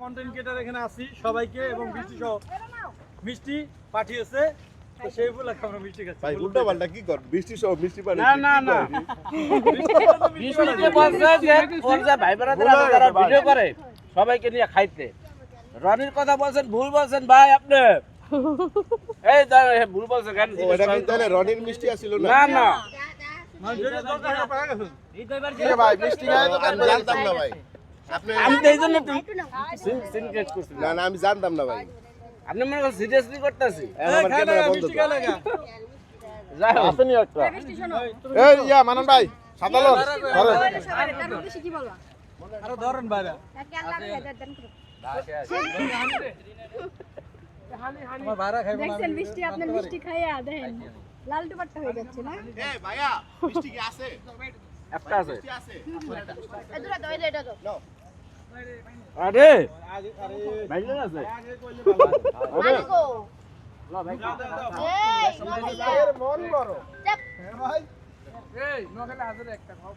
content creator এখানে আছি সবাইকে এবং মিষ্টি সহ মিষ্টি পাঠিয়েছে তো সেই উপলক্ষে আমরা মিষ্টি খাচ্ছি ভাই উল্টা পাল্টা কি কর বৃষ্টি সহ মিষ্টি পানি না মিষ্টিতে বলছে যে ওর যে ভাই ব্রাদার আছে যারা ভিডিও করে সবাইকে নিয়ে খাইতে রনির কথা বলছেন ভুল বলছেন ভাই আপনি এই ভুল বলছেন কেন ওটা কি তাহলে রনির মিষ্টি আছিল না না না ভাই মিষ্টি খায় তো আমি জানতাম না ভাই আপনি আমি তো এই জন্য সিনক্রেট করছি না না আমি জানতাম না ভাই আপনি মনে করেন সিরিয়াসলি করতেছি আমার ক্যামেরা বন্ধ মিষ্টি খেয়ে লাগা যাই হোক আসেনি একটা এই ইয়া মানন ভাই সাতালন ধরেন আরে ধরেন বাইরে আমার বাইরে খাইবো না দেখছেন মিষ্টি আপনার মিষ্টি খাইয়া দেখেন লাল টুপাট্টা হয়ে যাচ্ছে না এই ভাইয়া মিষ্টি কি আছে একটা আছে মিষ্টি আছে এদুরা দাও এটা দাও আরে আরে ভাইলে আছে আগে কইলে ভালো আরে গো ল ভাই এই এর মন বড় চাপ হ্যাঁ ভাই এই নখালে হাজারে একটা খাও